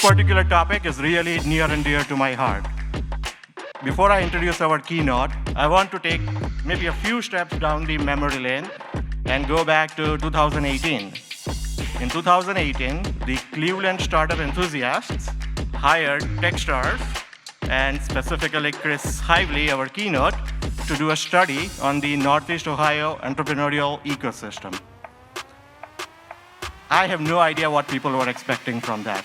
particular topic is really near and dear to my heart. Before I introduce our keynote, I want to take maybe a few steps down the memory lane and go back to 2018. In 2018, the Cleveland startup enthusiasts hired Techstars and specifically Chris Heivly, our keynote, to do a study on the Northeast Ohio entrepreneurial ecosystem. I have no idea what people were expecting from that.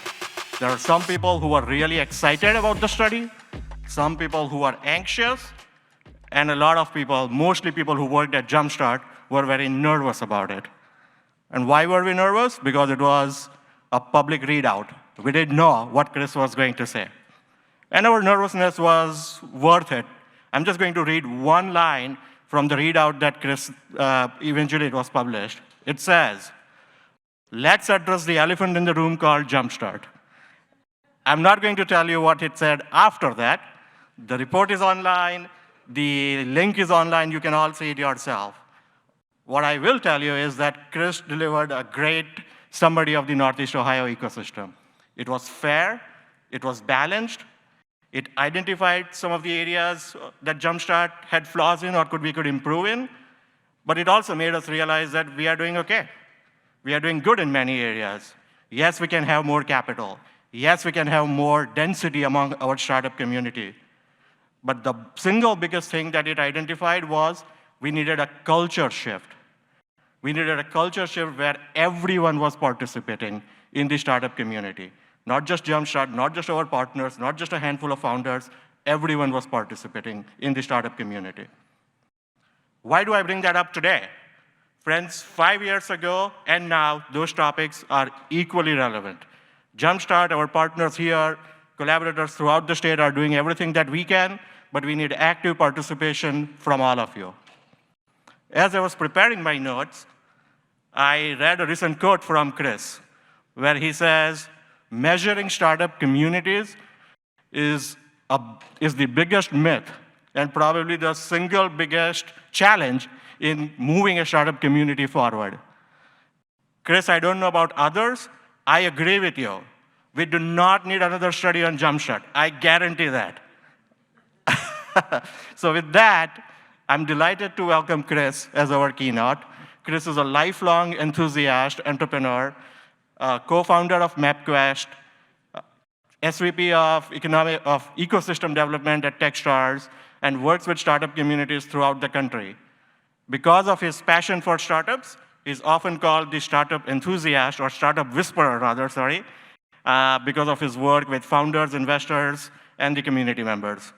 There are some people who are really excited about the study, some people who are anxious, and a lot of people, mostly people who worked at JumpStart, were very nervous about it. And why were we nervous? Because it was a public readout. We didn't know what Chris was going to say. And our nervousness was worth it. I'm just going to read one line from the readout that Chris, eventually it was published. It says, "Let's address the elephant in the room called JumpStart." I'm not going to tell you what it said after that. The report is online. The link is online. You can all see it yourself. What I will tell you is that Chris delivered a great summary of the Northeast Ohio ecosystem. It was fair. It was balanced. It identified some of the areas that JumpStart had flaws in or we could improve in. But it also made us realize that we are doing OK. We are doing good in many areas. Yes, we can have more capital. Yes, we can have more density among our startup community. But the single biggest thing that it identified was we needed a culture shift. We needed a culture shift where everyone was participating in the startup community. Not just JumpStart, not just our partners, not just a handful of founders. Everyone was participating in the startup community. Why do I bring that up today? Friends, 5 years ago and now, those topics are equally relevant. JumpStart, our partners here, collaborators throughout the state are doing everything that we can, but we need active participation from all of you. As I was preparing my notes, I read a recent quote from Chris, where he says, "Measuring startup communities is the biggest myth and probably the single biggest challenge in moving a startup community forward." Chris, I don't know about others. I agree with you. We do not need another study on JumpStart. I guarantee that. So with that, I'm delighted to welcome Chris as our keynote. Chris is a lifelong enthusiast, entrepreneur, co-founder of MapQuest, SVP of Ecosystem Development at Techstars, and works with startup communities throughout the country. Because of his passion for startups, he's often called the startup enthusiast, or startup whisperer, rather, sorry, because of his work with founders, investors, and the community members.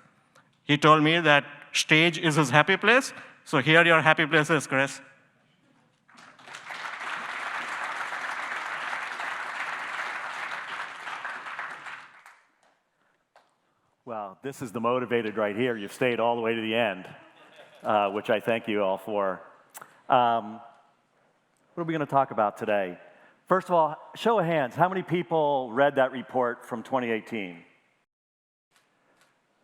He told me that stage is his happy place, so here your happy place is, Chris. Well, this is the motivated right here. You've stayed all the way to the end, which I thank you all for. What are we going to talk about today? First of all, show of hands, how many people read that report from 2018?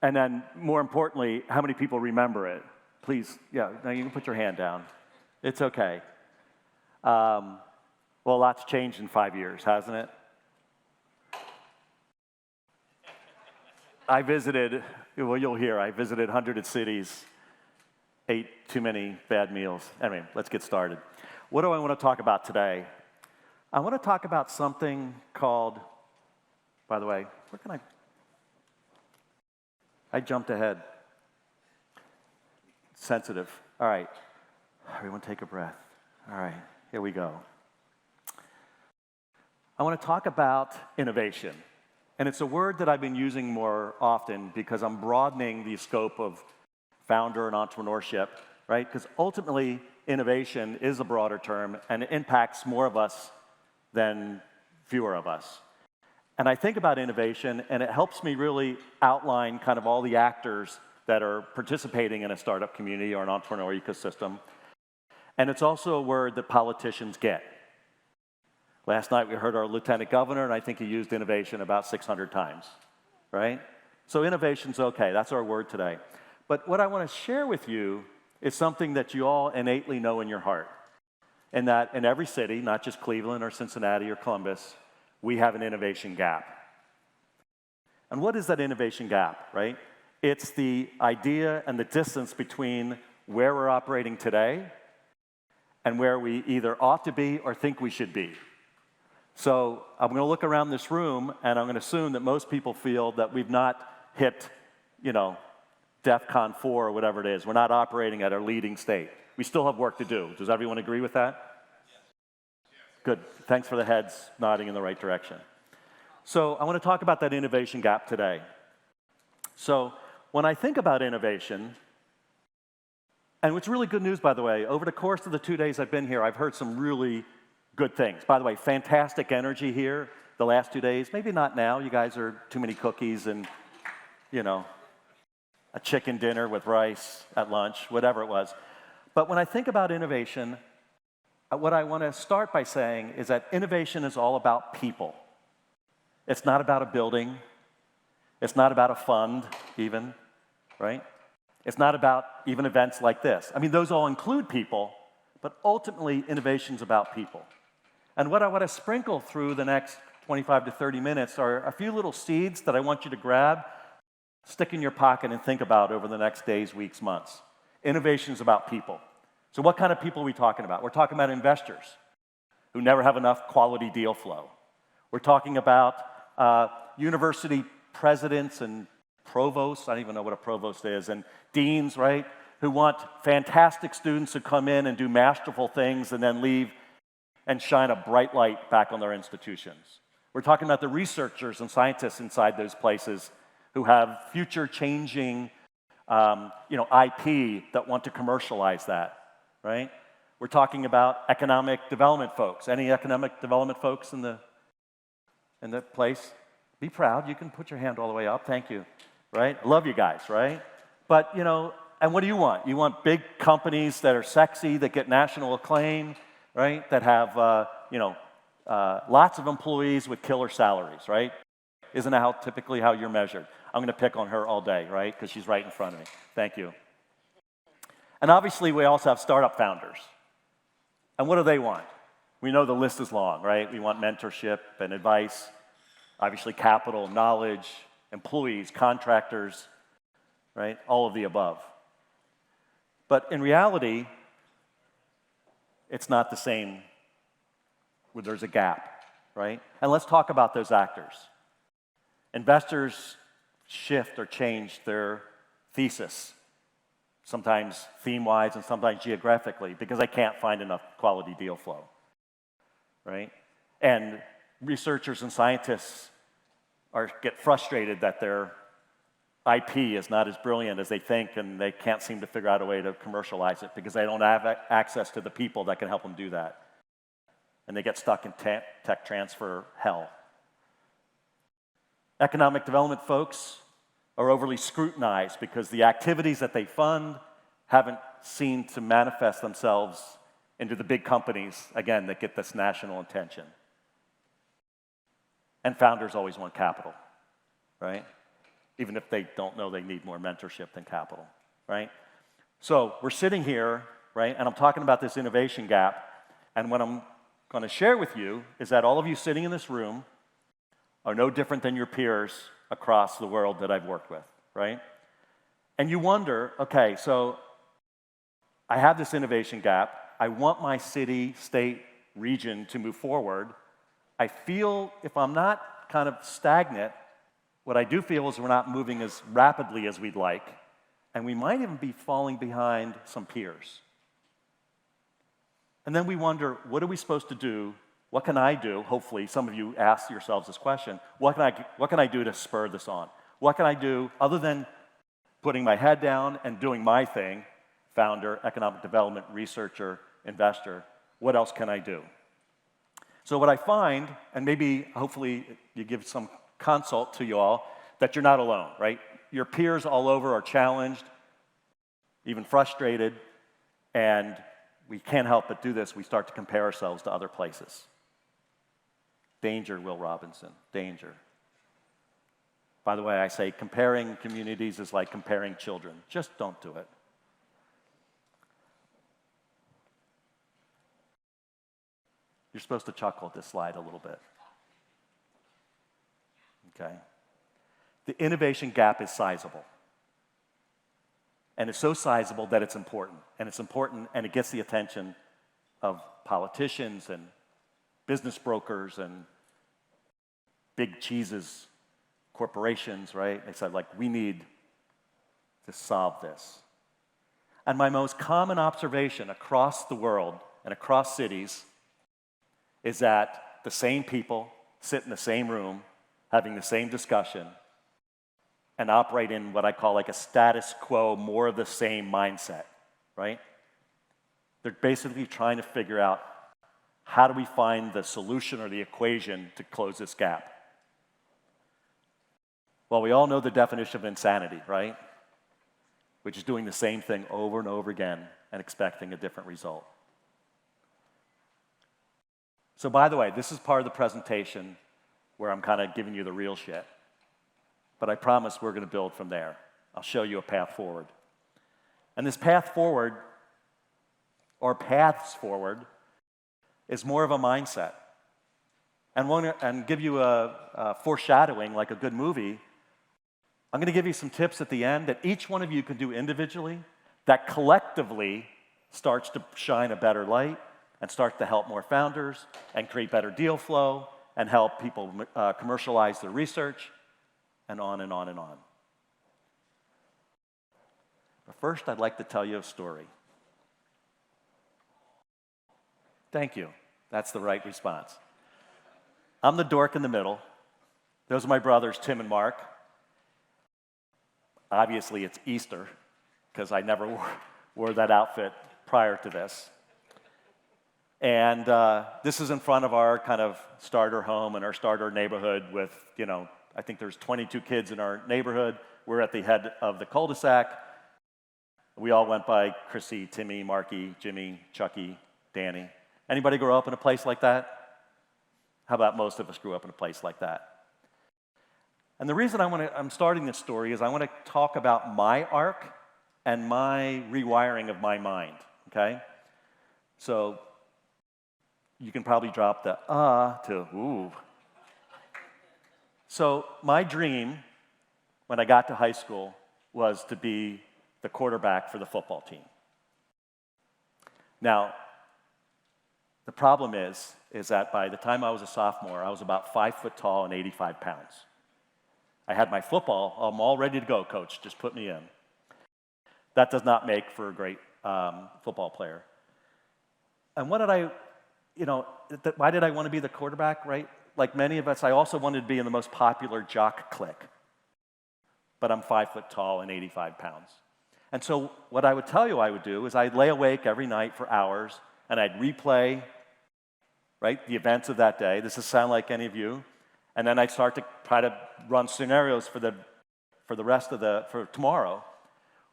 And then, more importantly, how many people remember it? Please, yeah, now you can put your hand down. It's OK. Well, a lot's changed in 5 years, hasn't it? I visited, well, you'll hear, I visited hundreds of cities, ate too many bad meals. Anyway, let's get started. What do I want to talk about today? I want to talk about something called, by the way, where can I jumped ahead. Sensitive. All right. Everyone take a breath. All right, here we go. I want to talk about innovation. And it's a word that I've been using more often because I'm broadening the scope of founder and entrepreneurship, right? Because ultimately, innovation is a broader term, and it impacts more of us than fewer of us. And I think about innovation, and it helps me really outline kind of all the actors that are participating in a startup community or an entrepreneurial ecosystem. And it's also a word that politicians get. Last night, we heard our lieutenant governor, and I think he used innovation about 600 times, right? So innovation's OK. That's our word today. But what I want to share with you is something that you all innately know in your heart, and that in every city, not just Cleveland or Cincinnati or Columbus, we have an innovation gap. And what is that innovation gap, right? It's the idea and the distance between where we're operating today and where we either ought to be or think we should be. So I'm going to look around this room, and I'm going to assume that most people feel that we've not hit, DEFCON 4 or whatever it is. We're not operating at our leading state. We still have work to do. Does everyone agree with that? Good. Thanks for the heads nodding in the right direction. So I want to talk about that innovation gap today. So when I think about innovation, and what's really good news, by the way, over the course of the 2 days I've been here, I've heard some really good things. By the way, fantastic energy here the last 2 days. Maybe not now. You guys are too many cookies and, a chicken dinner with rice at lunch, whatever it was. But when I think about innovation, what I want to start by saying is that innovation is all about people. It's not about a building. It's not about a fund, even, right? It's not about even events like this. I mean, those all include people, but ultimately, innovation's about people. And what I want to sprinkle through the next 25 to 30 minutes are a few little seeds that I want you to grab, stick in your pocket, and think about over the next days, weeks, months. Innovation is about people. So what kind of people are we talking about? We're talking about investors who never have enough quality deal flow. We're talking about university presidents and provosts, I don't even know what a provost is, and deans, right, who want fantastic students who come in and do masterful things and then leave and shine a bright light back on their institutions. We're talking about the researchers and scientists inside those places who have future-changing, IP that want to commercialize that, right? We're talking about economic development folks. Any economic development folks in the place? Be proud. You can put your hand all the way up. Thank you. Right? I love you guys, right? But, and what do you want? You want big companies that are sexy, that get national acclaim, right? That have, lots of employees with killer salaries, right? Isn't that typically how you're measured? I'm going to pick on her all day, right? Because she's right in front of me. Thank you. And obviously, we also have startup founders. And what do they want? We know the list is long, right? We want mentorship and advice, obviously capital, knowledge, employees, contractors, right? All of the above. But in reality, it's not the same where there's a gap, right? And let's talk about those actors. Investors shift or change their thesis, sometimes theme-wise and sometimes geographically, because they can't find enough quality deal flow, right? And researchers and scientists get frustrated that their IP is not as brilliant as they think, and they can't seem to figure out a way to commercialize it because they don't have access to the people that can help them do that. And they get stuck in tech transfer hell. Economic development folks are overly scrutinized because the activities that they fund haven't seemed to manifest themselves into the big companies, again, that get this national attention. And founders always want capital, right? Even if they don't know they need more mentorship than capital, right? So we're sitting here, right, and I'm talking about this innovation gap, and what I'm going to share with you is that all of you sitting in this room are no different than your peers across the world that I've worked with, right? And you wonder, okay, so I have this innovation gap. I want my city, state, region to move forward. I feel if I'm not kind of stagnant, what I do feel is we're not moving as rapidly as we'd like, and we might even be falling behind some peers. And then we wonder, what are we supposed to do? What can I do? Hopefully, some of you ask yourselves this question. What can I do to spur this on? What can I do other than putting my head down and doing my thing, founder, economic development, researcher, investor, what else can I do? So what I find, and maybe hopefully you give some consult to you all, that you're not alone, right? Your peers all over are challenged, even frustrated, and we can't help but do this. We start to compare ourselves to other places. Danger, Will Robinson, danger. By the way, I say comparing communities is like comparing children. Just don't do it. You're supposed to chuckle at this slide a little bit. Okay. the innovation gap is sizable. And it's so sizable that it's important. And it's important, and it gets the attention of politicians and business brokers and big cheeses, corporations, right? They said, like, we need to solve this. And my most common observation across the world and across cities is that the same people sit in the same room having the same discussion and operate in what I call like a status quo, more of the same mindset, right? They're basically trying to figure out, how do we find the solution or the equation to close this gap? Well, we all know the definition of insanity, right? Which is doing the same thing over and over again and expecting a different result. So by the way, this is part of the presentation where I'm kind of giving you the real shit. But I promise we're going to build from there. I'll show you a path forward. And this path forward, or paths forward, is more of a mindset. And give you a foreshadowing, like a good movie. I'm going to give you some tips at the end that each one of you can do individually that collectively starts to shine a better light and start to help more founders and create better deal flow and help people commercialize their research, and on and on and on. But first, I'd like to tell you a story. Thank you. That's the right response. I'm the dork in the middle. Those are my brothers, Tim and Mark. Obviously, it's Easter, because I never wore that outfit prior to this. And this is in front of our kind of starter home and our starter neighborhood with, I think there's 22 kids in our neighborhood. We're at the head of the cul-de-sac. We all went by Chrissy, Timmy, Marky, Jimmy, Chucky, Danny. Anybody grow up in a place like that? How about most of us grew up in a place like that? And the reason I'm starting this story is I want to talk about my arc and my rewiring of my mind, okay? So you can probably drop the to ooh. So my dream when I got to high school was to be the quarterback for the football team. Now, the problem is that by the time I was a sophomore, I was about 5 foot tall and 85 pounds. I had my football, I'm all ready to go, coach, just put me in. That does not make for a great football player. And what did why did I want to be the quarterback, right? Like many of us, I also wanted to be in the most popular jock clique. But I'm 5 foot tall and 85 pounds. And so what I would tell you I would do is I'd lay awake every night for hours, and I'd replay, right, the events of that day. Does this sound like any of you? And then I'd start to try to run scenarios for tomorrow,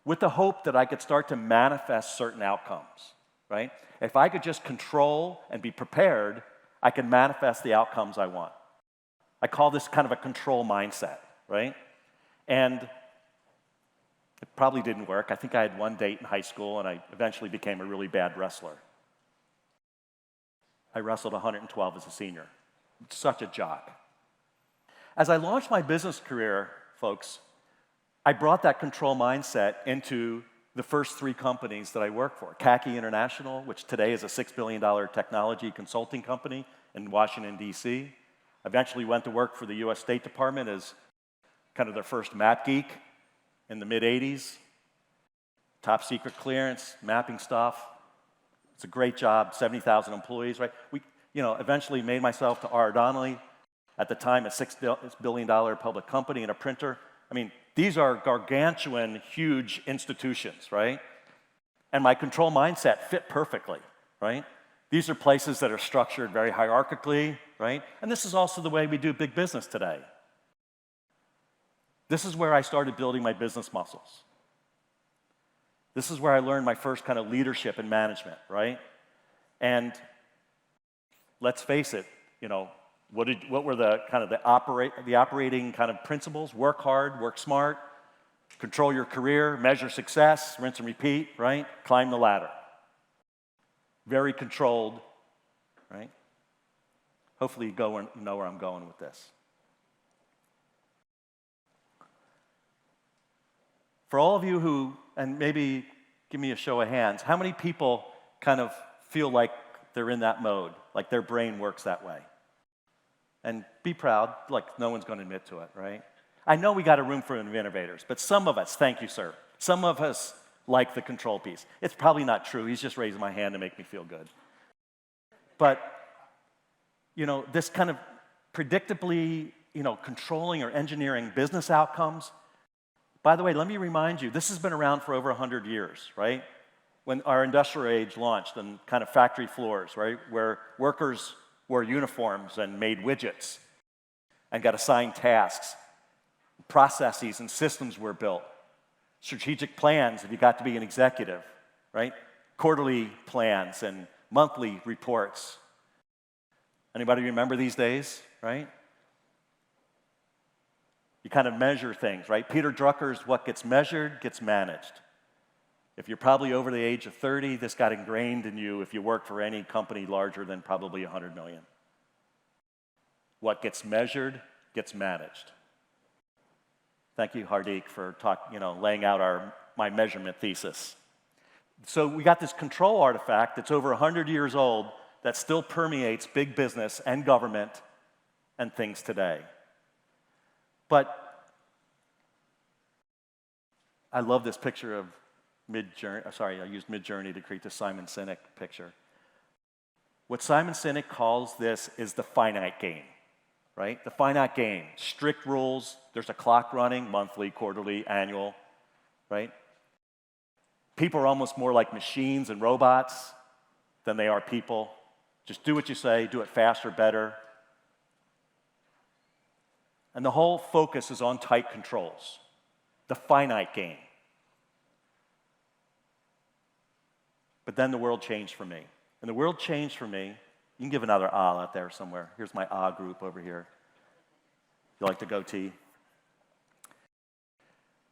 with the hope that I could start to manifest certain outcomes, right? If I could just control and be prepared, I can manifest the outcomes I want. I call this kind of a control mindset, right? And it probably didn't work. I think I had one date in high school, and I eventually became a really bad wrestler. I wrestled 112 as a senior. Such a jock. As I launched my business career, folks, I brought that control mindset into the first 3 companies that I worked for. Khaki International, which today is a $6 billion technology consulting company in Washington, D.C. Eventually went to work for the U.S. State Department as kind of their first map geek in the mid-'80s. Top secret clearance, mapping stuff. It's a great job, 70,000 employees, right? We, eventually made myself to R. Donnelley, at the time a $6 billion public company and a printer. I mean, these are gargantuan, huge institutions, right? And my control mindset fit perfectly, right? These are places that are structured very hierarchically, right? And this is also the way we do big business today. This is where I started building my business muscles. This is where I learned my first kind of leadership and management, right? And let's face it, what were the kind of the operating kind of principles? Work hard, work smart, control your career, measure success, rinse and repeat, right? Climb the ladder. Very controlled, right? Hopefully you know where I'm going with this. For all of you who, and maybe give me a show of hands, how many people kind of feel like they're in that mode, like their brain works that way? And be proud, like no one's going to admit to it, right? I know we got a room for innovators, but some of us, thank you, sir, some of us like the control piece. It's probably not true. He's just raising my hand to make me feel good. But, you know, this kind of predictably, you know, controlling or engineering business outcomes. By the way, let me remind you, this has been around for over 100 years, right? When our industrial age launched and kind of factory floors, right, where workers wore uniforms and made widgets and got assigned tasks. Processes and systems were built. Strategic plans if you got to be an executive, right? Quarterly plans and monthly reports. Anybody remember these days, right? You kind of measure things, right? Peter Drucker's what gets measured gets managed. If you're probably over the age of 30, this got ingrained in you if you work for any company larger than probably 100 million. What gets measured gets managed. Thank you, Hardik, for laying out my measurement thesis. So we got this control artifact that's over 100 years old that still permeates big business and government and things today. But I love this picture of Midjourney. Sorry, I used Midjourney to create the Simon Sinek picture. What Simon Sinek calls this is the finite game, right? The finite game, strict rules. There's a clock running, monthly, quarterly, annual, right? People are almost more like machines and robots than they are people. Just do what you say, do it faster, better. And the whole focus is on tight controls, the finite game. But then the world changed for me. And the world changed for me. You can give another ah out there somewhere. Here's my ah group over here. You like the goatee?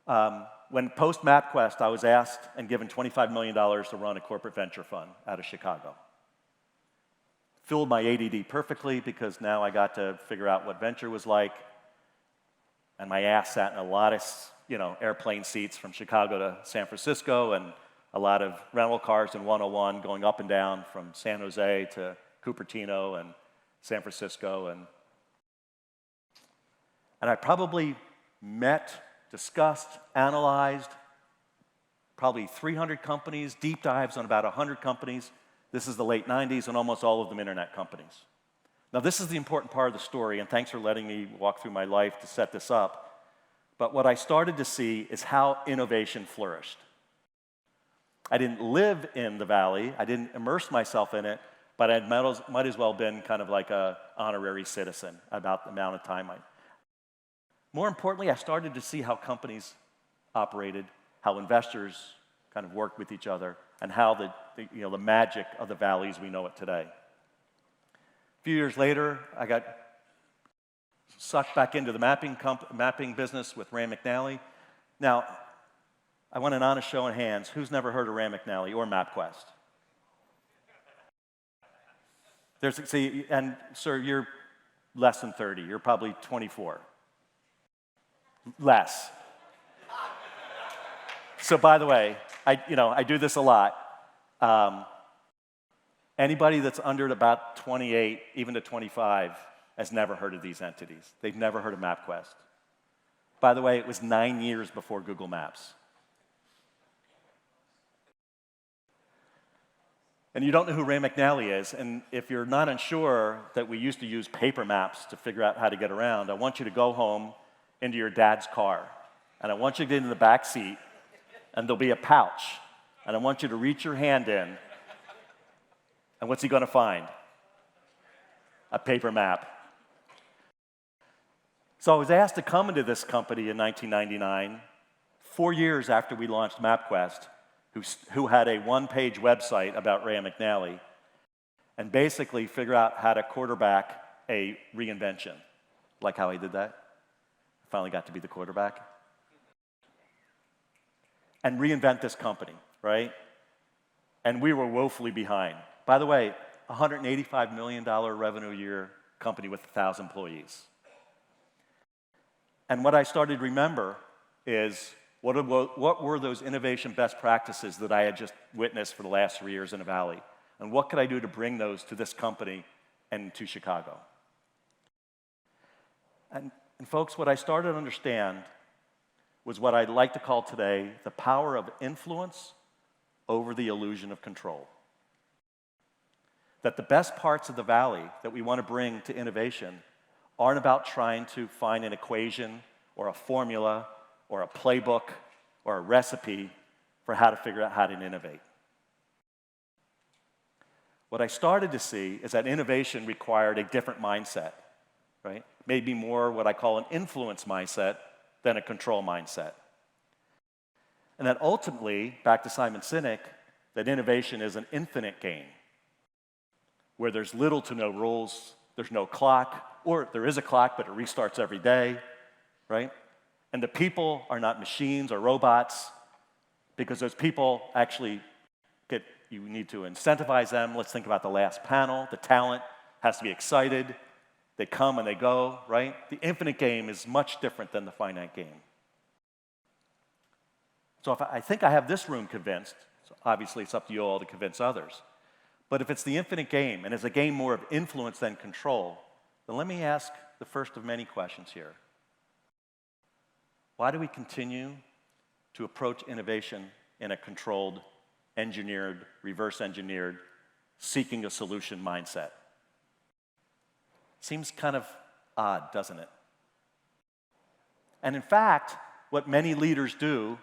When post MapQuest, I was asked and given $25 million to run a corporate venture fund out of Chicago. Filled my ADD perfectly because now I got to figure out what venture was like. And my ass sat in a lot of, airplane seats from Chicago to San Francisco and a lot of rental cars in 101 going up and down from San Jose to Cupertino and San Francisco. And I probably met, discussed, analyzed probably 300 companies, deep dives on about 100 companies. This is the late 90s, and almost all of them internet companies. Now, this is the important part of the story, and thanks for letting me walk through my life to set this up. But what I started to see is how innovation flourished. I didn't live in the valley, I didn't immerse myself in it, but I might as well have been kind of like an honorary citizen about the amount of time More importantly, I started to see how companies operated, how investors kind of worked with each other, and how the magic of the valleys we know it today. A few years later, I got sucked back into the mapping business with Rand McNally. Now, I want an honest show of hands. Who's never heard of Rand McNally or MapQuest? And sir, you're less than 30. You're probably 24. Less. So by the way, I do this a lot. Anybody that's under about 28, even to 25, has never heard of these entities. They've never heard of MapQuest. By the way, it was 9 years before Google Maps. And you don't know who Rand McNally is, and if you're not unsure that we used to use paper maps to figure out how to get around, I want you to go home into your dad's car, and I want you to get in the back seat, and there'll be a pouch, and I want you to reach your hand in, and what's he going to find? A paper map. So I was asked to come into this company in 1999, 4 years after we launched MapQuest, who had a one-page website about Rand McNally, and basically figure out how to quarterback a reinvention. Like how I did that? I finally got to be the quarterback. And reinvent this company, right? And we were woefully behind. By the way, $185 million revenue a year company with 1,000 employees. And what I started to remember is What were those innovation best practices that I had just witnessed for the last 3 years in the Valley? And what could I do to bring those to this company and to Chicago? And folks, what I started to understand was what I'd like to call today the power of influence over the illusion of control. That the best parts of the Valley that we want to bring to innovation aren't about trying to find an equation or a formula or a playbook or a recipe for how to figure out how to innovate. What I started to see is that innovation required a different mindset, right? Maybe more what I call an influence mindset than a control mindset. And that ultimately, back to Simon Sinek, that innovation is an infinite game where there's little to no rules, there's no clock, or there is a clock, but it restarts every day, right? And the people are not machines or robots, because those people actually you need to incentivize them. Let's think about the last panel. The talent has to be excited. They come and they go, right? The infinite game is much different than the finite game. So I think I have this room convinced, so obviously it's up to you all to convince others. But if it's the infinite game, and it's a game more of influence than control, then let me ask the first of many questions here. Why do we continue to approach innovation in a controlled, engineered, reverse-engineered, seeking a solution mindset? Seems kind of odd, doesn't it? And in fact, what many leaders do,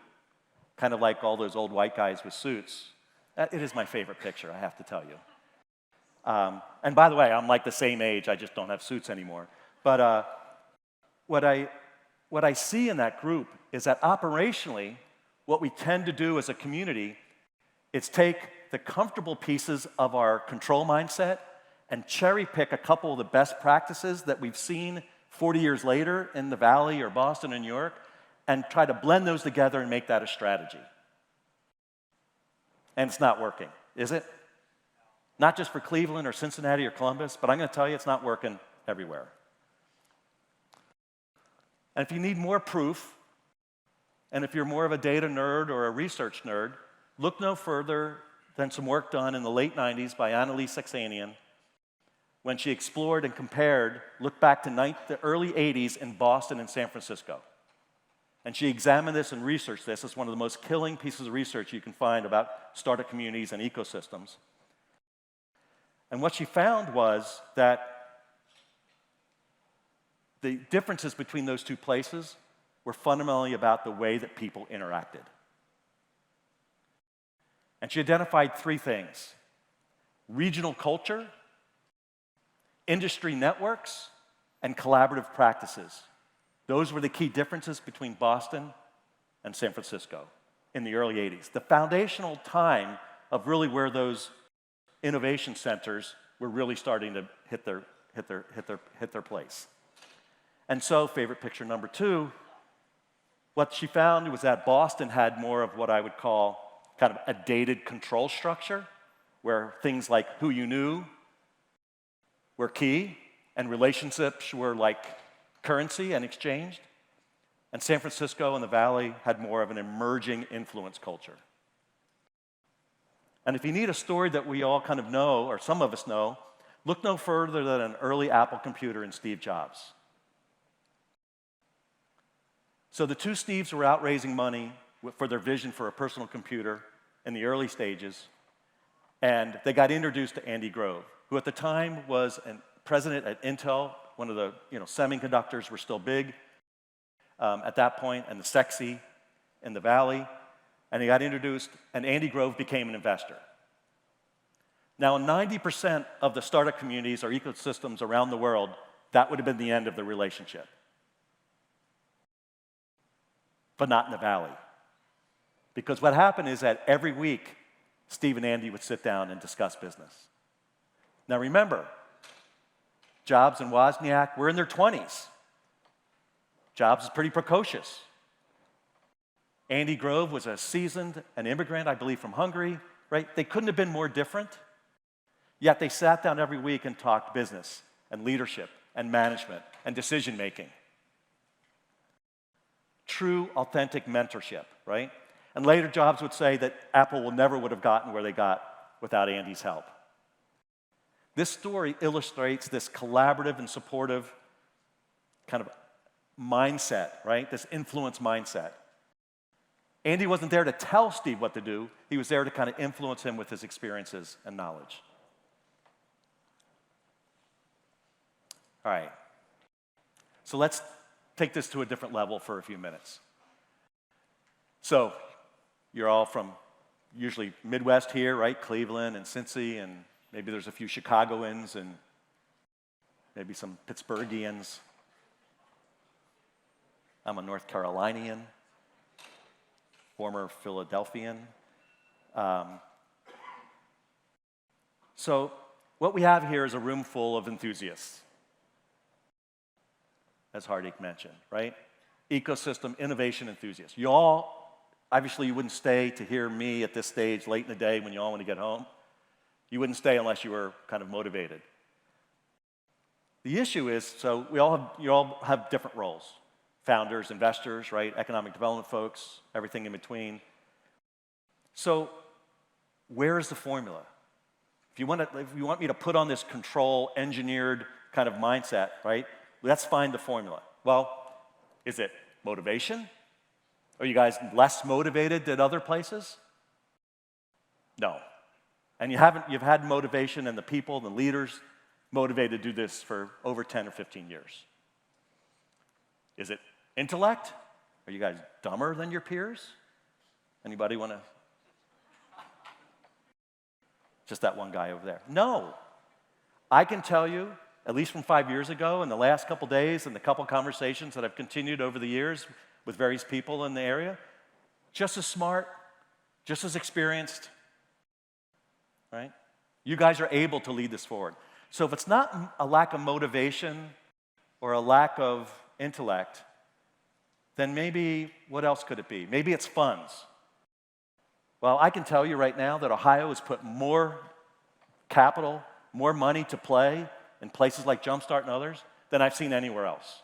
kind of like all those old white guys with suits, it is my favorite picture, I have to tell you. And by the way, I'm like the same age, I just don't have suits anymore. But what I see in that group is that operationally, what we tend to do as a community is take the comfortable pieces of our control mindset and cherry pick a couple of the best practices that we've seen 40 years later in the Valley or Boston or New York, and try to blend those together and make that a strategy. And it's not working, is it? Not just for Cleveland or Cincinnati or Columbus, but I'm going to tell you it's not working everywhere. And if you need more proof, and if you're more of a data nerd or a research nerd, look no further than some work done in the late 90s by Annalise Saxenian when she explored and compared, looked back to the early 80s in Boston and San Francisco. And she examined this and researched this. It's one of the most killing pieces of research you can find about startup communities and ecosystems. And what she found was that the differences between those two places were fundamentally about the way that people interacted. And she identified three things: regional culture, industry networks, and collaborative practices. Those were the key differences between Boston and San Francisco in the early 80s. The foundational time of really where those innovation centers were really starting to hit their place. And so, favorite picture number two, what she found was that Boston had more of what I would call kind of a dated control structure, where things like who you knew were key, and relationships were like currency and exchanged. And San Francisco and the Valley had more of an emerging influence culture. And if you need a story that we all kind of know, or some of us know, look no further than an early Apple computer and Steve Jobs. So the two Steves were out raising money for their vision for a personal computer in the early stages, and they got introduced to Andy Grove, who at the time was a president at Intel. One of the semiconductors were still big at that point, and the sexy in the Valley. And he got introduced, and Andy Grove became an investor. Now, in 90% of the startup communities or ecosystems around the world, that would have been the end of the relationship. But not in the Valley. Because what happened is that every week, Steve and Andy would sit down and discuss business. Now remember, Jobs and Wozniak were in their 20s. Jobs is pretty precocious. Andy Grove was a seasoned, an immigrant, I believe, from Hungary, right? They couldn't have been more different. Yet they sat down every week and talked business and leadership and management and decision-making. true, authentic mentorship, right? And later Jobs would say that Apple never would have gotten where they got without Andy's help. This story illustrates this collaborative and supportive kind of mindset, right? This influence mindset. Andy wasn't there to tell Steve what to do. He was there to kind of influence him with his experiences and knowledge. All right. So let's take this to a different level for a few minutes. So you're all from usually Midwest here, right? Cleveland and Cincy, and maybe there's a few Chicagoans and maybe some Pittsburghians. I'm a North Carolinian, former Philadelphian. So what we have here is a room full of enthusiasts, as Hardik mentioned, right? Ecosystem innovation enthusiasts. You all, obviously you wouldn't stay to hear me at this stage late in the day when you all want to get home. You wouldn't stay unless you were kind of motivated. The issue is, so you all have different roles. Founders, investors, right? Economic development folks, everything in between. So where is the formula? If you want me to put on this control, engineered kind of mindset, right? Let's find the formula. Well, is it motivation? Are you guys less motivated than other places? No. And you've had motivation and the people, the leaders, motivated to do this for over 10 or 15 years. Is it intellect? Are you guys dumber than your peers? Anybody want to? Just that one guy over there. No. I can tell you, at least from 5 years ago, in the last couple days and the couple conversations that I've continued over the years with various people in the area, just as smart, just as experienced, right? You guys are able to lead this forward. So if it's not a lack of motivation or a lack of intellect, then maybe what else could it be? Maybe it's funds. Well, I can tell you right now that Ohio has put more capital, more money to play in places like JumpStart and others than I've seen anywhere else.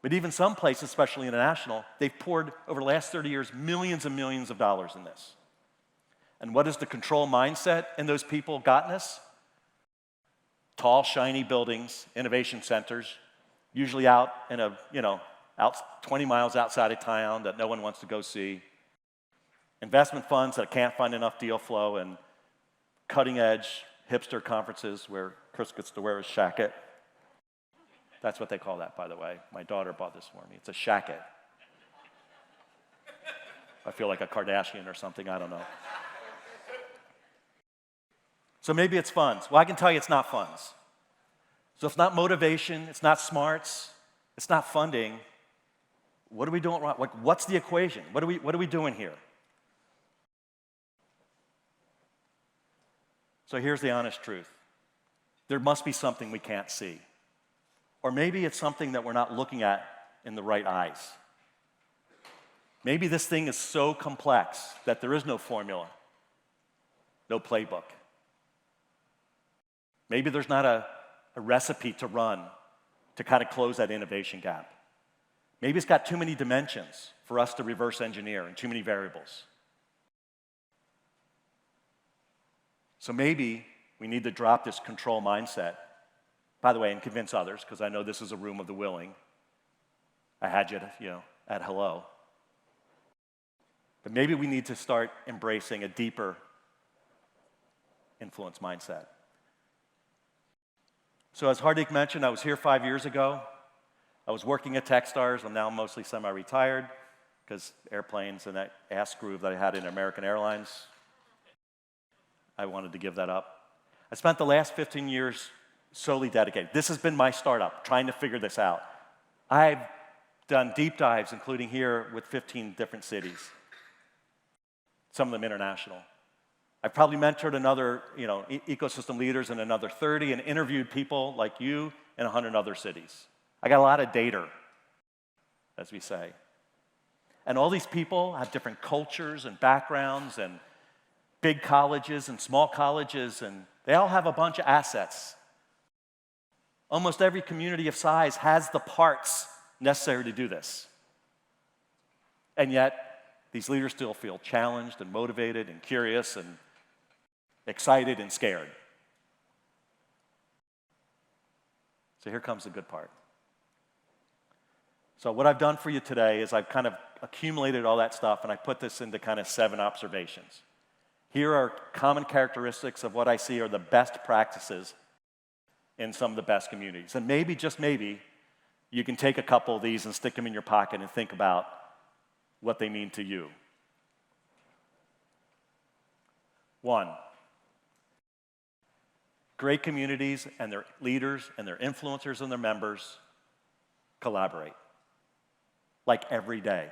But even some places, especially international, they've poured, over the last 30 years, millions and millions of dollars in this. And what has the control mindset in those people gotten us? Tall, shiny buildings, innovation centers, usually out in out 20 miles outside of town that no one wants to go see. Investment funds that can't find enough deal flow, and cutting-edge hipster conferences where Chris gets to wear his shacket. That's what they call that, by the way. My daughter bought this for me. It's a shacket. I feel like a Kardashian or something, I don't know. So maybe it's funds. Well, I can tell you it's not funds. So it's not motivation, it's not smarts, it's not funding. What are we doing wrong? What's the equation? What are we doing here? So here's the honest truth. There must be something we can't see. Or maybe it's something that we're not looking at in the right eyes. Maybe this thing is so complex that there is no formula, no playbook. Maybe there's not a recipe to run to kind of close that innovation gap. Maybe it's got too many dimensions for us to reverse engineer and too many variables. So maybe we need to drop this control mindset, by the way, and convince others, because I know this is a room of the willing. I had you at hello. But maybe we need to start embracing a deeper influence mindset. So as Hardik mentioned, I was here 5 years ago. I was working at Techstars. I'm now mostly semi-retired because airplanes and that ass groove that I had in American Airlines, I wanted to give that up. I spent the last 15 years solely dedicated. This has been my startup, trying to figure this out. I've done deep dives, including here with 15 different cities, some of them international. I've probably mentored another, ecosystem leaders in another 30 and interviewed people like you in 100 other cities. I got a lot of data, as we say. And all these people have different cultures and backgrounds and big colleges and small colleges, and they all have a bunch of assets. Almost every community of size has the parts necessary to do this. And yet, these leaders still feel challenged and motivated and curious and excited and scared. So here comes the good part. So what I've done for you today is I've kind of accumulated all that stuff and I put this into kind of 7 observations. Here are common characteristics of what I see are the best practices in some of the best communities. And maybe, just maybe, you can take a couple of these and stick them in your pocket and think about what they mean to you. 1, great communities and their leaders and their influencers and their members collaborate. Like every day.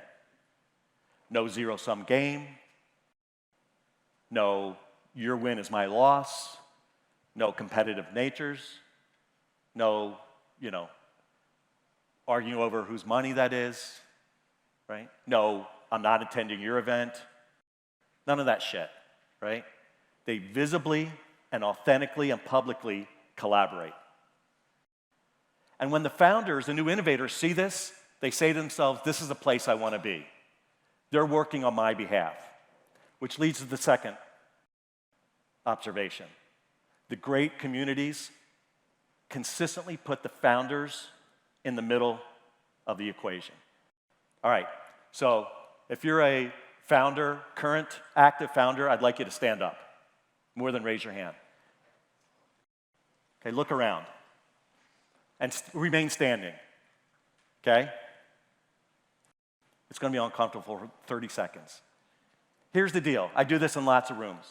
No zero-sum game. No your win is my loss. No competitive natures. No, arguing over whose money that is, right? No, I'm not attending your event. None of that shit, right? They visibly and authentically and publicly collaborate. And when the founders, the new innovators see this, they say to themselves, this is a place I want to be. They're working on my behalf, which leads to the second observation. The great communities consistently put the founders in the middle of the equation. All right, so if you're a founder, current active founder, I'd like you to stand up, more than raise your hand. Okay, look around and remain standing, okay? It's going to be uncomfortable for 30 seconds. Here's the deal. I do this in lots of rooms.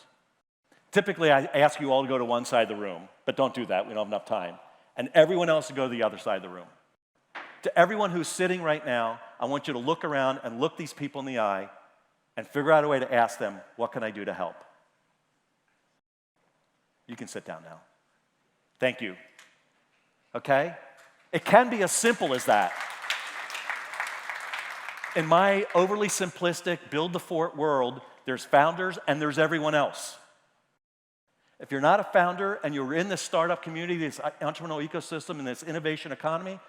Typically, I ask you all to go to one side of the room, but don't do that. We don't have enough time. And everyone else to go to the other side of the room. To everyone who's sitting right now, I want you to look around and look these people in the eye and figure out a way to ask them, what can I do to help? You can sit down now. Thank you. Okay? It can be as simple as that. In my overly simplistic build the fort world, there's founders and there's everyone else. If you're not a founder and you're in this startup community, this entrepreneurial ecosystem, and this innovation economy,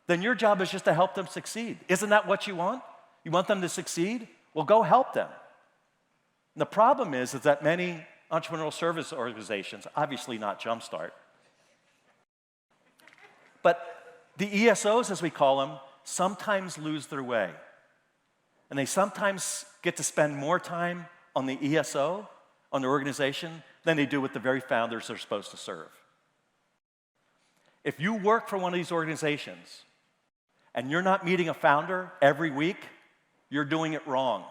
then your job is just to help them succeed. Isn't that what you want? You want them to succeed? Well, go help them. And the problem is that many entrepreneurial service organizations, obviously not JumpStart, but the ESOs, as we call them, sometimes lose their way. And they sometimes get to spend more time on the ESO, on their organization, than they do with the very founders they're supposed to serve. If you work for one of these organizations and you're not meeting a founder every week, you're doing it wrong.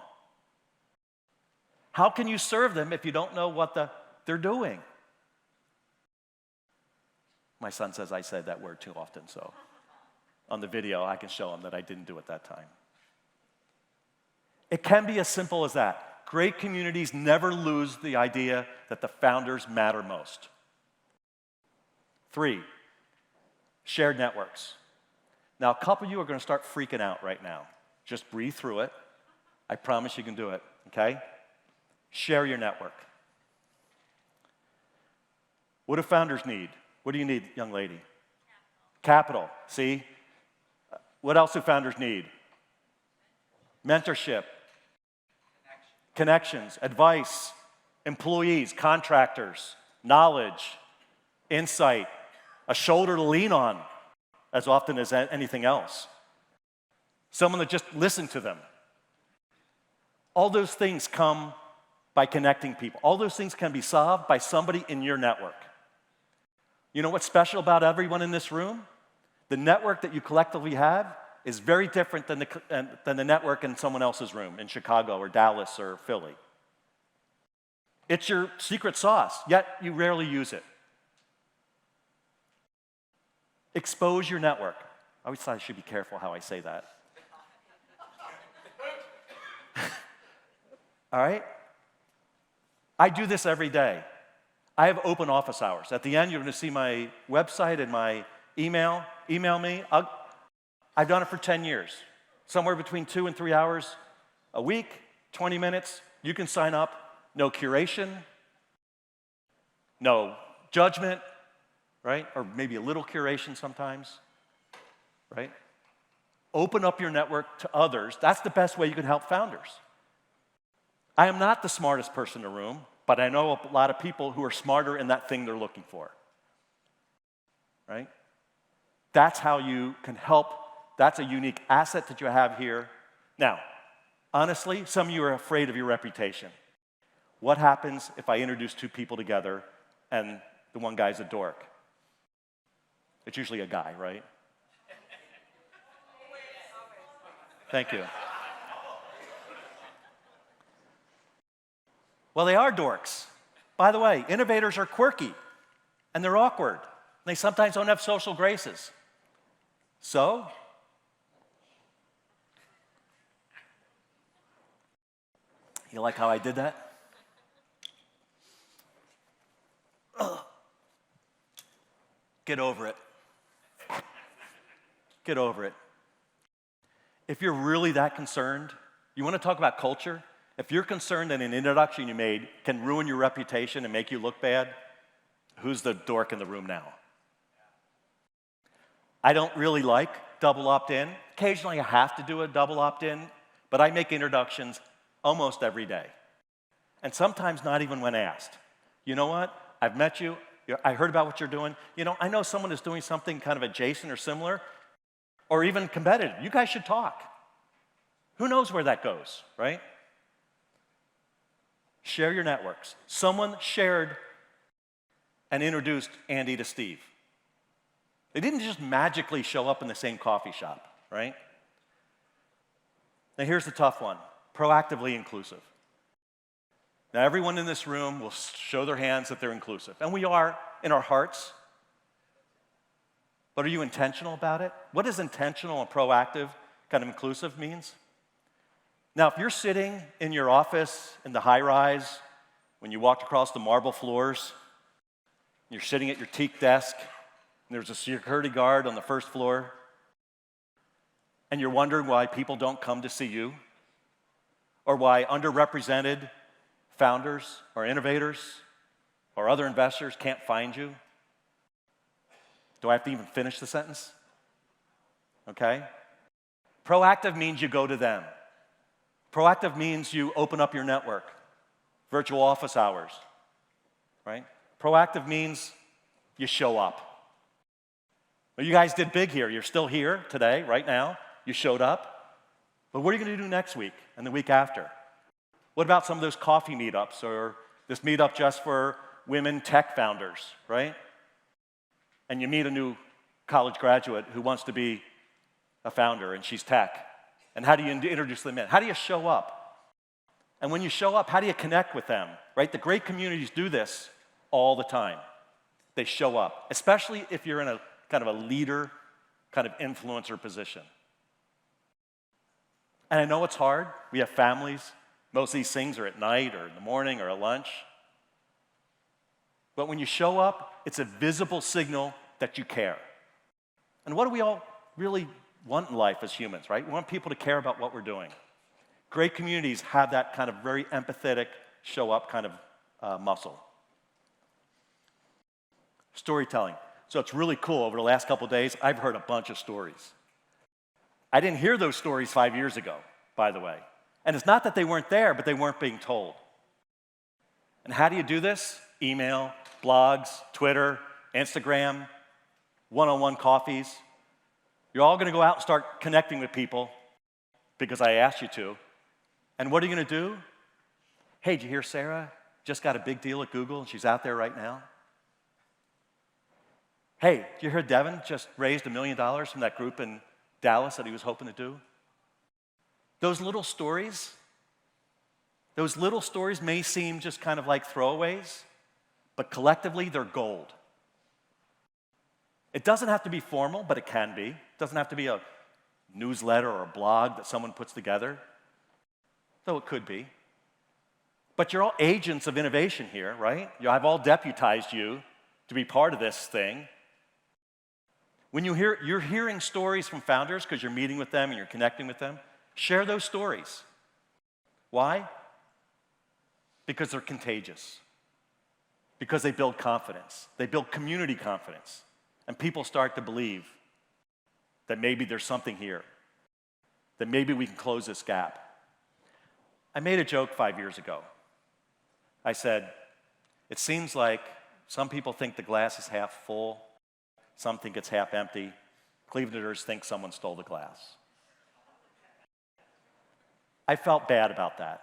How can you serve them if you don't know what they're doing? My son says I said that word too often, so on the video I can show him that I didn't do it that time. It can be as simple as that. Great communities never lose the idea that the founders matter most. 3, shared networks. Now, a couple of you are going to start freaking out right now. Just breathe through it. I promise you can do it, okay? Share your network. What do founders need? What do you need, young lady? Capital. See? What else do founders need? Mentorship. Connections, advice, employees, contractors, knowledge, insight, a shoulder to lean on as often as anything else. Someone that just listens to them. All those things come by connecting people. All those things can be solved by somebody in your network. You know what's special about everyone in this room? The network that you collectively have is very different than the network in someone else's room in Chicago or Dallas or Philly. It's your secret sauce, yet you rarely use it. Expose your network. I always thought I should be careful how I say that. All right? I do this every day. I have open office hours. At the end, you're going to see my website and my email. Email me. I've done it for 10 years. Somewhere between 2 and 3 hours a week, 20 minutes. You can sign up. No curation. No judgment, right? Or maybe a little curation sometimes, right? Open up your network to others. That's the best way you can help founders. I am not the smartest person in the room, but I know a lot of people who are smarter in that thing they're looking for, right? That's how you can help. That's a unique asset that you have here. Now, honestly, some of you are afraid of your reputation. What happens if I introduce two people together and the one guy's a dork? It's usually a guy, right? Thank you. Well, they are dorks. By the way, innovators are quirky, and they're awkward. They sometimes don't have social graces. So, you like how I did that? Ugh. Get over it. Get over it. If you're really that concerned, you want to talk about culture? If you're concerned that an introduction you made can ruin your reputation and make you look bad, who's the dork in the room now? I don't really like double opt-in. Occasionally I have to do a double opt-in, but I make introductions almost every day. And sometimes not even when asked. You know what? I've met you. I heard about what you're doing. You know, I know someone is doing something kind of adjacent or similar, or even competitive. You guys should talk. Who knows where that goes, right? Share your networks. Someone shared and introduced Andy to Steve. They didn't just magically show up in the same coffee shop, right? Now here's the tough one, proactively inclusive. Now everyone in this room will show their hands that they're inclusive, and we are in our hearts. But are you intentional about it? What does intentional and proactive kind of inclusive means? Now, if you're sitting in your office in the high rise, when you walked across the marble floors, you're sitting at your teak desk, and there's a security guard on the first floor, and you're wondering why people don't come to see you, or why underrepresented founders or innovators or other investors can't find you. Do I have to even finish the sentence? Okay? Proactive means you go to them. Proactive means you open up your network, virtual office hours, right? Proactive means you show up. Well, you guys did big here. You're still here today, right now. You showed up. But what are you going to do next week and the week after? What about some of those coffee meetups or this meetup just for women tech founders, right? And you meet a new college graduate who wants to be a founder, and she's tech. And how do you introduce them in? How do you show up? And when you show up, how do you connect with them, right? The great communities do this all the time. They show up, especially if you're in a kind of a leader, kind of influencer position. And I know it's hard. We have families. Most of these things are at night or in the morning or at lunch. But when you show up, it's a visible signal that you care. And what do we all really want in life as humans, right? We want people to care about what we're doing. Great communities have that kind of very empathetic, show-up kind of muscle. Storytelling. So it's really cool. Over the last couple of days, I've heard a bunch of stories. I didn't hear those stories 5 years ago, by the way. And it's not that they weren't there, but they weren't being told. And how do you do this? Email, blogs, Twitter, Instagram, one-on-one coffees. You're all going to go out and start connecting with people because I asked you to. And what are you going to do? Hey, did you hear Sarah just got a big deal at Google and she's out there right now? Hey, did you hear Devin just raised $1 million from that group in Dallas that he was hoping to do? Those little stories may seem just kind of like throwaways, but collectively they're gold. It doesn't have to be formal, but it can be. It doesn't have to be a newsletter or a blog that someone puts together, though it could be. But you're all agents of innovation here, right? I've all deputized you to be part of this thing. When you're hearing stories from founders because you're meeting with them and you're connecting with them, share those stories. Why? Because they're contagious. Because they build confidence. They build community confidence. And people start to believe that maybe there's something here. then maybe we can close this gap. I made a joke 5 years ago. I said, it seems like some people think the glass is half full, some think it's half empty. Clevelanders think someone stole the glass. I felt bad about that.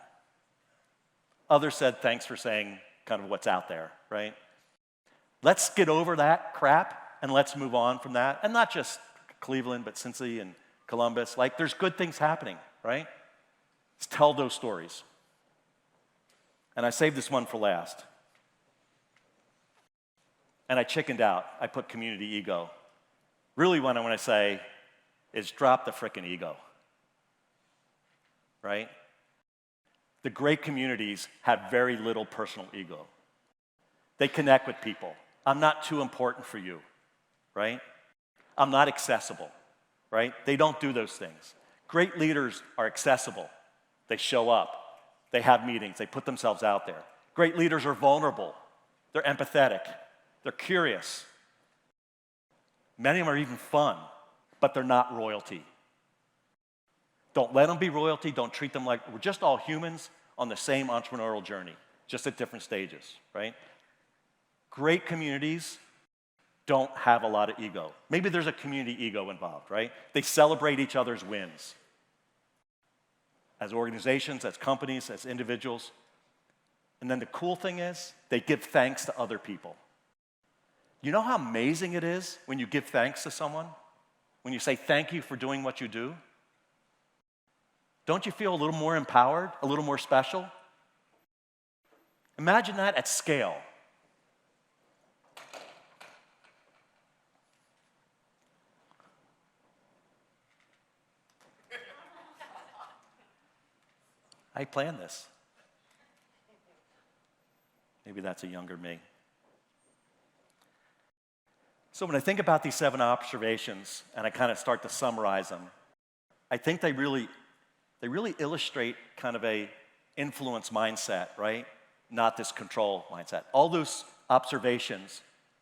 Others said, thanks for saying kind of what's out there, right? Let's get over that crap and let's move on from that. And not just Cleveland, but Cincy and Columbus. Like, there's good things happening, right? Let's tell those stories. And I saved this one for last. And I chickened out. I put community ego. Really what I want to say is drop the frickin' ego, right? The great communities have very little personal ego. They connect with people. I'm not too important for you, right? I'm not accessible, right? They don't do those things. Great leaders are accessible. They show up. They have meetings. They put themselves out there. Great leaders are vulnerable. They're empathetic. They're curious. Many of them are even fun, but they're not royalty. Don't let them be royalty. Don't treat them like we're just all humans on the same entrepreneurial journey, just at different stages, right? Great communities don't have a lot of ego. Maybe there's a community ego involved, right? They celebrate each other's wins. As organizations, as companies, as individuals. And then the cool thing is, they give thanks to other people. You know how amazing it is when you give thanks to someone? When you say thank you for doing what you do? Don't you feel a little more empowered, a little more special? Imagine that at scale. I planned this. Maybe that's a younger me. So when I think about these 7 observations and I kind of start to summarize them, I think they really illustrate kind of a influence mindset, right? Not this control mindset. All those observations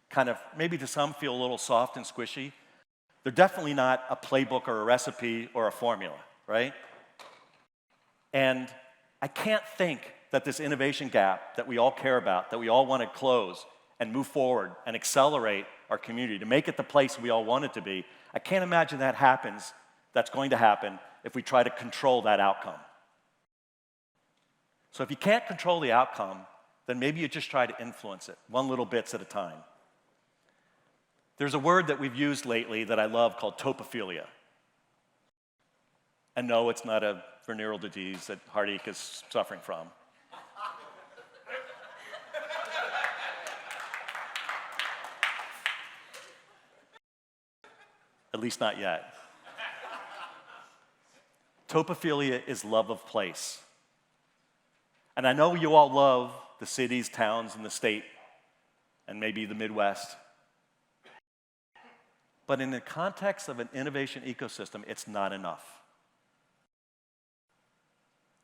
kind of, maybe to some feel a little soft and squishy. They're definitely not a playbook or a recipe or a formula, right? And I can't think that this innovation gap that we all care about, that we all want to close and move forward and accelerate our community to make it the place we all want it to be, I can't imagine that's going to happen if we try to control that outcome. So if you can't control the outcome, then maybe you just try to influence it, one little bits at a time. There's a word that we've used lately that I love called topophilia. And no, it's not a venereal disease that Hardik is suffering from. At least not yet. Topophilia is love of place. And I know you all love the cities, towns, and the state, and maybe the Midwest. But in the context of an innovation ecosystem, it's not enough.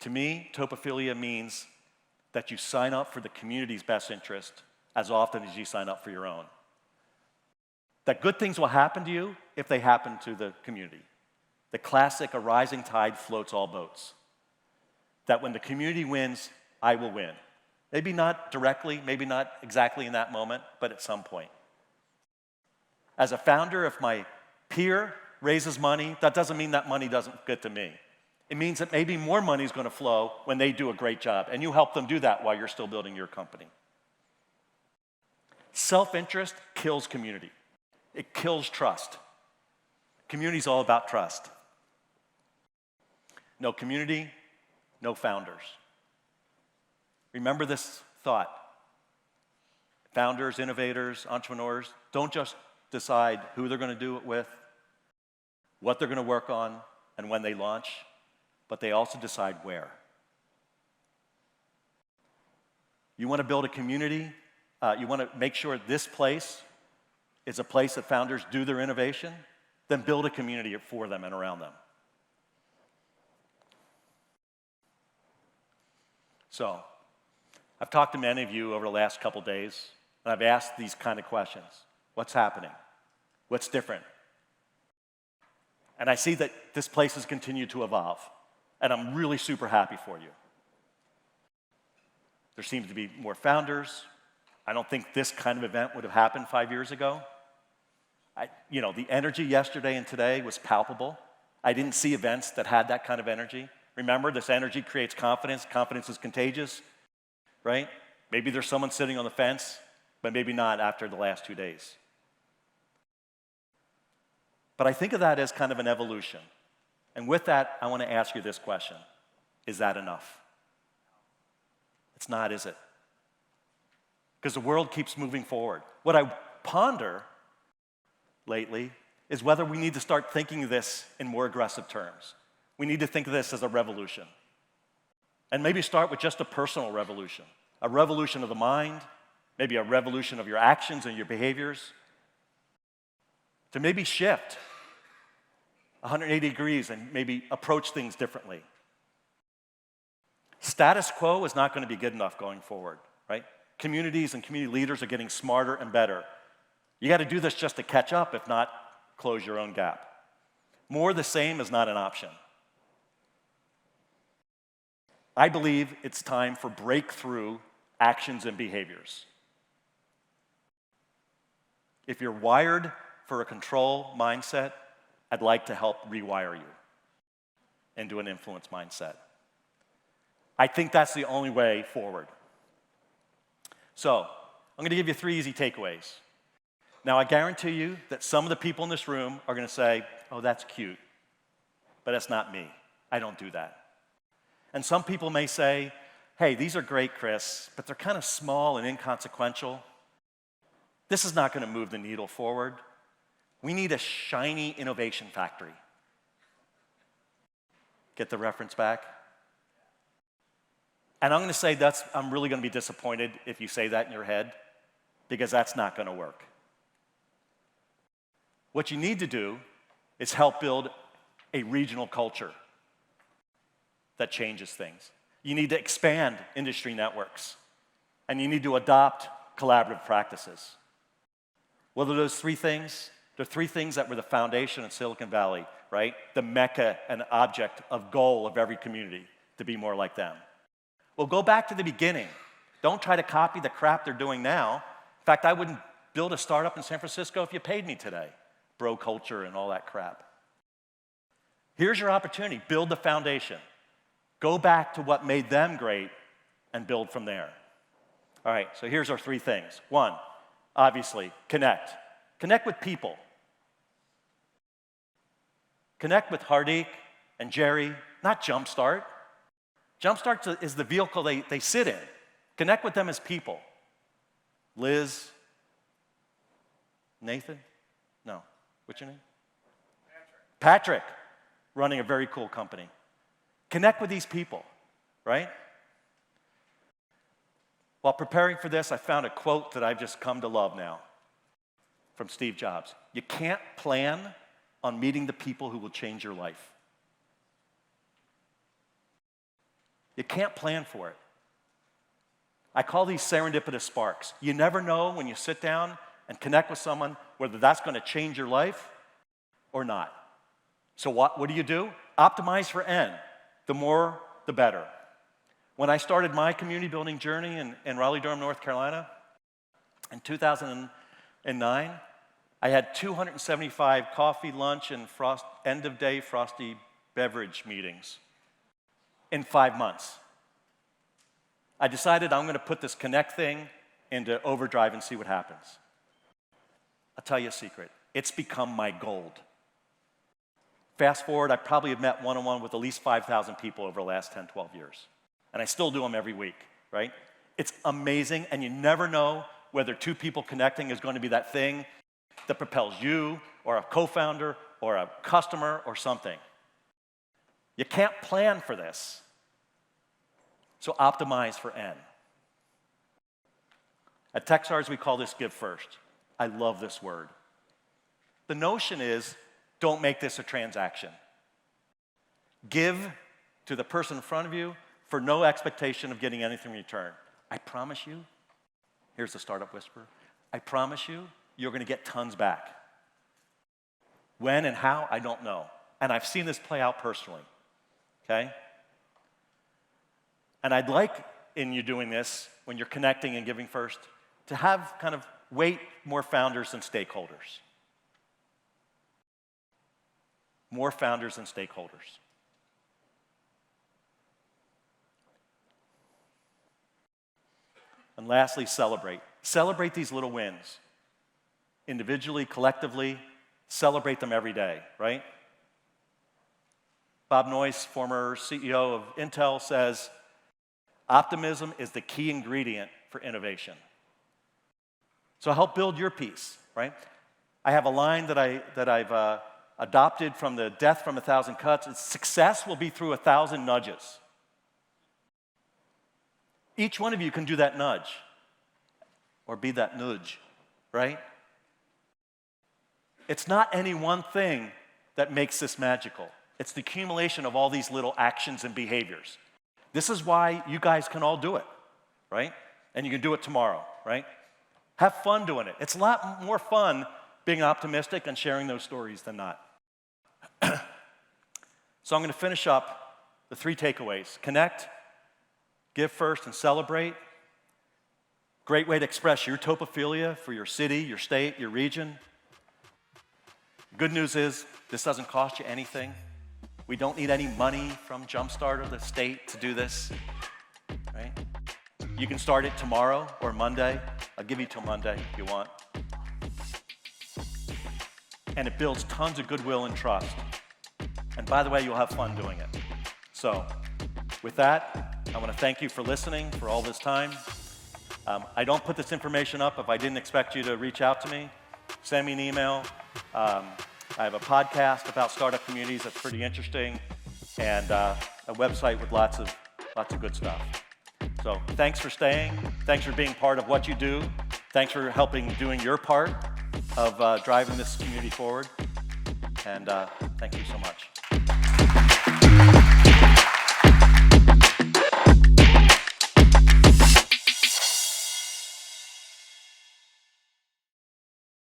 To me, topophilia means that you sign up for the community's best interest as often as you sign up for your own. That good things will happen to you if they happen to the community. The classic, a rising tide floats all boats. That when the community wins, I will win. Maybe not directly, maybe not exactly in that moment, but at some point. As a founder, if my peer raises money, that doesn't mean that money doesn't get to me. It means that maybe more money is going to flow when they do a great job, and you help them do that while you're still building your company. Self-interest kills community. It kills trust. Community is all about trust. No community, no founders. Remember this thought. Founders, innovators, entrepreneurs, don't just decide who they're going to do it with, what they're going to work on, and when they launch, but they also decide where. You want to build a community, you want to make sure this place is a place that founders do their innovation, then build a community for them and around them. So, I've talked to many of you over the last couple days, and I've asked these kind of questions. What's happening? What's different? And I see that this place has continued to evolve. And I'm really super happy for you. There seems to be more founders. I don't think this kind of event would have happened 5 years ago. The energy yesterday and today was palpable. I didn't see events that had that kind of energy. Remember, this energy creates confidence. Confidence is contagious, right? Maybe there's someone sitting on the fence, but maybe not after the last 2 days. But I think of that as kind of an evolution. And with that, I want to ask you this question. Is that enough? It's not, is it? Because the world keeps moving forward. What I ponder lately is whether we need to start thinking of this in more aggressive terms. We need to think of this as a revolution. And maybe start with just a personal revolution. A revolution of the mind, maybe a revolution of your actions and your behaviors. To maybe shift 180 degrees and maybe approach things differently. Status quo is not going to be good enough going forward, right? Communities and community leaders are getting smarter and better. You got to do this just to catch up, if not, close your own gap. More of the same is not an option. I believe it's time for breakthrough actions and behaviors. If you're wired for a control mindset, I'd like to help rewire you into an influence mindset. I think that's the only way forward. So, I'm going to give you 3 easy takeaways. Now, I guarantee you that some of the people in this room are going to say, oh, that's cute, but that's not me. I don't do that. And some people may say, hey, these are great, Chris, but they're kind of small and inconsequential. This is not going to move the needle forward. We need a shiny innovation factory. Get the reference back? And I'm going to say I'm really going to be disappointed if you say that in your head, because that's not going to work. What you need to do is help build a regional culture that changes things. You need to expand industry networks, and you need to adopt collaborative practices. What are those 3 things? They're 3 things that were the foundation of Silicon Valley, right? The mecca and object of goal of every community, to be more like them. Well, go back to the beginning. Don't try to copy the crap they're doing now. In fact, I wouldn't build a startup in San Francisco if you paid me today. Bro culture and all that crap. Here's your opportunity. Build the foundation. Go back to what made them great and build from there. All right, so here's our 3 things. 1, obviously, connect. Connect with people. Connect with Hardik and Jerry, not JumpStart. JumpStart is the vehicle they sit in. Connect with them as people. Liz, Nathan? No. What's your name? Patrick, running a very cool company. Connect with these people, right? While preparing for this, I found a quote that I've just come to love now from Steve Jobs. You can't plan on meeting the people who will change your life. You can't plan for it. I call these serendipitous sparks. You never know when you sit down and connect with someone whether that's going to change your life or not. So what do? Optimize for N. The more, the better. When I started my community building journey in Raleigh-Durham, North Carolina, in 2009, I had 275 coffee, lunch, and end-of-day frosty beverage meetings in 5 months. I decided I'm going to put this Connect thing into overdrive and see what happens. I'll tell you a secret. It's become my gold. Fast forward, I probably have met one-on-one with at least 5,000 people over the last 10, 12 years. And I still do them every week, right? It's amazing, and you never know whether 2 people connecting is going to be that thing that propels you, or a co-founder, or a customer, or something. You can't plan for this. So optimize for N. At Techstars, we call this give first. I love this word. The notion is, don't make this a transaction. Give to the person in front of you for no expectation of getting anything in return. I promise you, here's the startup whisper, I promise you, you're going to get tons back. When and how, I don't know. And I've seen this play out personally, okay? And I'd like, in you doing this, when you're connecting and giving first, to have kind of weight more founders than stakeholders. More founders than stakeholders. And lastly, celebrate. Celebrate these little wins. Individually, collectively, celebrate them every day, right? Bob Noyce, former CEO of Intel, says, optimism is the key ingredient for innovation. So help build your piece, right? I have a line that I've adopted from the Death from a Thousand Cuts. It's success will be through 1,000 nudges. Each one of you can do that nudge, or be that nudge, right? It's not any one thing that makes this magical. It's the accumulation of all these little actions and behaviors. This is why you guys can all do it, right? And you can do it tomorrow, right? Have fun doing it. It's a lot more fun being optimistic and sharing those stories than not. So I'm going to finish up the 3 takeaways. Connect, give first, and celebrate. Great way to express your topophilia for your city, your state, your region. Good news is, this doesn't cost you anything. We don't need any money from JumpStart or the state to do this, right? You can start it tomorrow or Monday. I'll give you till Monday if you want. And it builds tons of goodwill and trust. And by the way, you'll have fun doing it. So with that, I want to thank you for listening for all this time. I don't put this information up if I didn't expect you to reach out to me. Send me an email. I have a podcast about startup communities that's pretty interesting, and a website with lots of good stuff. So thanks for staying. Thanks for being part of what you do. Thanks for doing your part of driving this community forward. And thank you so much.